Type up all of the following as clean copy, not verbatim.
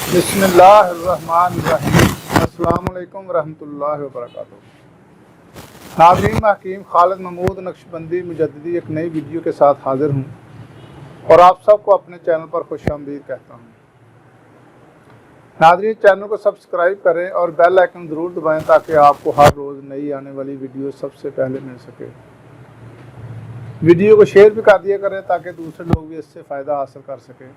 بسم اللہ الرحمن الرحیم۔ السلام علیکم ورحمۃ اللہ وبرکاتہ۔ ناظرین، میں حکیم خالد محمود نقشبندی مجددی ایک نئی ویڈیو کے ساتھ حاضر ہوں اور آپ سب کو اپنے چینل پر خوش آمدید کہتا ہوں۔ ناظرین، چینل کو سبسکرائب کریں اور بیل آئکن ضرور دبائیں تاکہ آپ کو ہر روز نئی آنے والی ویڈیو سب سے پہلے مل سکے۔ ویڈیو کو شیئر بھی کر دیا کریں تاکہ دوسرے لوگ بھی اس سے فائدہ حاصل کر سکیں۔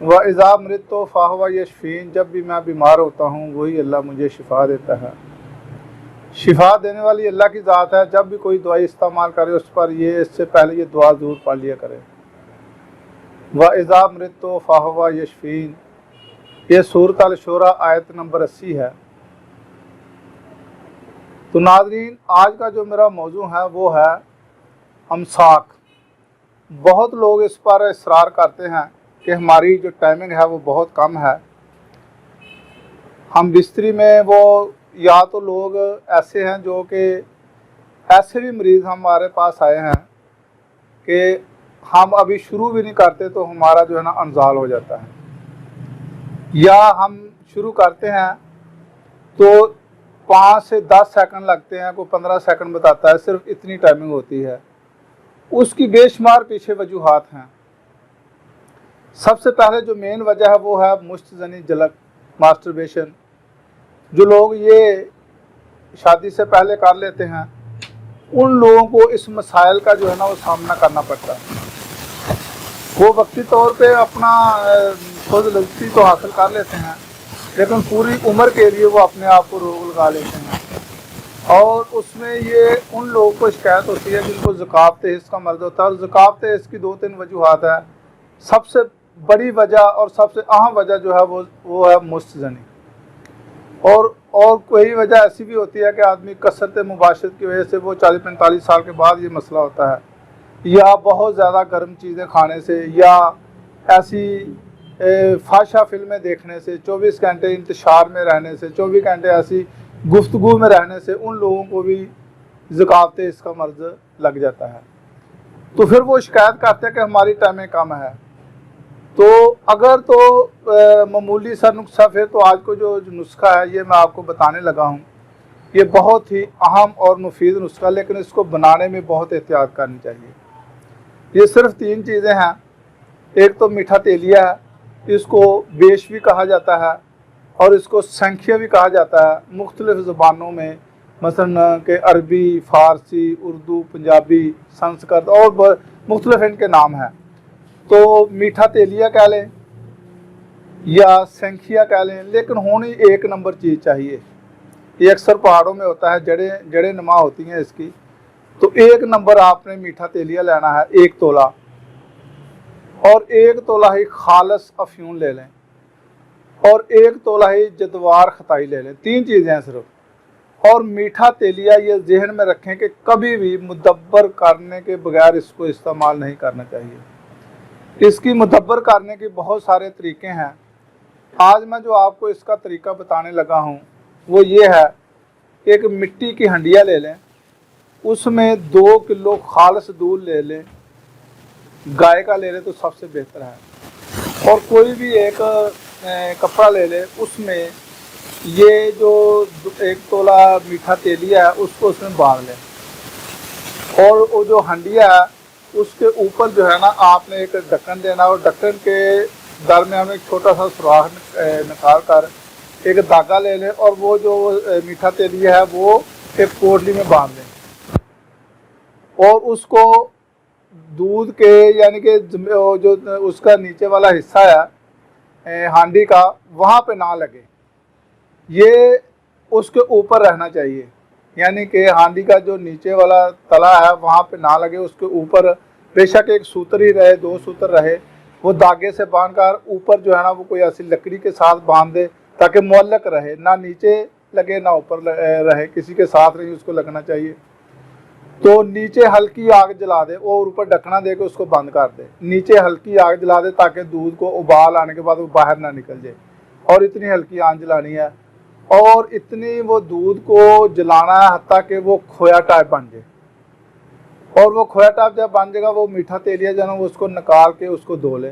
وَإِذَا مَرِضْتُ فَهُوَ يَشْفِينِ، جب بھی میں بیمار ہوتا ہوں وہی اللہ مجھے شفا دیتا ہے۔ شفا دینے والی اللہ کی ذات ہے۔ جب بھی کوئی دوائی استعمال کرے اس پر اس سے پہلے یہ دعا ضرور پڑھ لیا کرے، وَإِذَا مَرِضْتُ فَهُوَ يَشْفِينِ۔ یہ سورۃ الشورى آیت نمبر 80 ہے۔ تو ناظرین، آج کا جو میرا موضوع ہے وہ ہے امساک۔ بہت لوگ اس پر اصرار کرتے ہیں کہ ہماری جو ٹائمنگ ہے وہ بہت کم ہے، ہم بستری میں یا تو لوگ ایسے ہیں جو کہ ایسے بھی مریض ہمارے پاس آئے ہیں کہ ہم ابھی شروع بھی نہیں کرتے تو ہمارا جو ہے نا انزال ہو جاتا ہے، یا ہم شروع کرتے ہیں تو 5 سے 10 سیکنڈ لگتے ہیں، کوئی 15 سیکنڈ بتاتا ہے، صرف اتنی ٹائمنگ ہوتی ہے۔ اس کی بے شمار پیچھے وجوہات ہیں۔ سب سے پہلے جو مین وجہ ہے وہ ہے مشت زنی جلک، ماسٹربیشن۔ جو لوگ یہ شادی سے پہلے کر لیتے ہیں ان لوگوں کو اس مسائل کا جو ہے نا وہ سامنا کرنا پڑتا ہے۔ وہ وقتی طور پہ اپنا خود لذتی تو حاصل کر لیتے ہیں لیکن پوری عمر کے لیے وہ اپنے آپ کو روگ لگا لیتے ہیں، اور اس میں یہ ان لوگوں کو شکایت ہوتی ہے جن کو ذکاوت حس کا مرض ہوتا ہے، اور ذکاوت حس کی 2-3 وجوہات ہیں۔ سب سے بڑی وجہ اور سب سے اہم وجہ جو ہے وہ ہے مشت زنی، اور کوئی وجہ ایسی بھی ہوتی ہے کہ آدمی کثرت مباشرت کی وجہ سے وہ 40-45 سال کے بعد یہ مسئلہ ہوتا ہے، یا بہت زیادہ گرم چیزیں کھانے سے، یا ایسی فحشہ فلمیں دیکھنے سے، 24 گھنٹے انتشار میں رہنے سے، 24 گھنٹے ایسی گفتگو میں رہنے سے ان لوگوں کو بھی ذکاوت حس کا مرض لگ جاتا ہے۔ تو پھر وہ شکایت کرتے ہیں کہ ہماری ٹائمیں کم ہے۔ تو اگر تو معمولی سا نسخہ، پھر تو آج کو جو نسخہ ہے یہ میں آپ کو بتانے لگا ہوں، یہ بہت ہی اہم اور مفید نسخہ، لیکن اس کو بنانے میں بہت احتیاط کرنی چاہیے۔ یہ صرف 3 چیزیں ہیں۔ ایک تو میٹھا تیلیہ ہے، اس کو بیش بھی کہا جاتا ہے اور اس کو سنکھیا بھی کہا جاتا ہے مختلف زبانوں میں، مثلا کہ عربی، فارسی، اردو، پنجابی، سنسکرت اور مختلف ان کے نام ہیں۔ تو میٹھا تیلیہ کہہ لیں یا سنکھیا کہہ لیں، لیکن ہونی ایک نمبر چیز چاہیے۔ یہ اکثر پہاڑوں میں ہوتا ہے، جڑیں نما ہوتی ہیں اس کی۔ تو 1 نمبر آپ نے میٹھا تیلیہ لینا ہے، 1 تولہ، اور 1 تولہ ہی خالص افیون لے لیں، اور 1 تولہ ہی جدوار ختائی لے لیں۔ 3 چیزیں ہیں صرف۔ اور میٹھا تیلیہ یہ ذہن میں رکھیں کہ کبھی بھی مدبر کرنے کے بغیر اس کو استعمال نہیں کرنا چاہیے۔ اس کی مدبر کرنے کے بہت سارے طریقے ہیں۔ آج میں جو آپ کو اس کا طریقہ بتانے لگا ہوں وہ یہ ہے، ایک مٹی کی ہنڈیا لے لیں، اس میں 2 کلو خالص دودھ لے لیں، گائے کا لے لیں تو سب سے بہتر ہے، اور کوئی بھی ایک کپڑا لے لیں، اس میں یہ جو 1 تولہ میٹھا تیلیہ ہے اس کو اس میں باندھ لیں، اور وہ جو ہنڈیا ہے اس کے اوپر جو ہے نا آپ نے ایک ڈھکن دینا، اور ڈھکن کے درمیان میں ایک چھوٹا سا سوراخ نکال کر ایک دھاگا لے لیں، اور وہ جو میٹھا تیلیہ ہے وہ ایک پوٹلی میں باندھ لیں، اور اس کو دودھ کے یعنی کہ جو اس کا نیچے والا حصہ ہے ہانڈی کا وہاں پہ نہ لگے، یہ اس کے اوپر رہنا چاہیے، یعنی کہ ہانڈی کا جو نیچے والا تلا ہے وہاں پہ نہ لگے، اس کے اوپر بے شک 1 سوتر ہی رہے، 2 سوتر رہے، وہ دھاگے سے باندھ کر اوپر جو ہے نا وہ کوئی ایسی لکڑی کے ساتھ باندھ دے تاکہ معلق رہے، نہ نیچے لگے نہ اوپر رہے، کسی کے ساتھ نہیں اس کو لگنا چاہیے۔ تو نیچے ہلکی آگ جلا دے اور اوپر ڈھکنا دے کے اس کو بند کر دے، نیچے ہلکی آگ جلا دے تاکہ دودھ کو ابال آنے کے بعد وہ باہر نہ نکل جائے، اور اتنی ہلکی آنچ جلانی ہے، اور اتنی وہ دودھ کو جلانا ہے حتیٰ کہ وہ کھویا ٹائپ بن جائے، اور وہ کھویا ٹائپ جب بن جائے گا وہ میٹھا تیلیہ جو ہے نا اس کو نکال کے اس کو دھو لیں،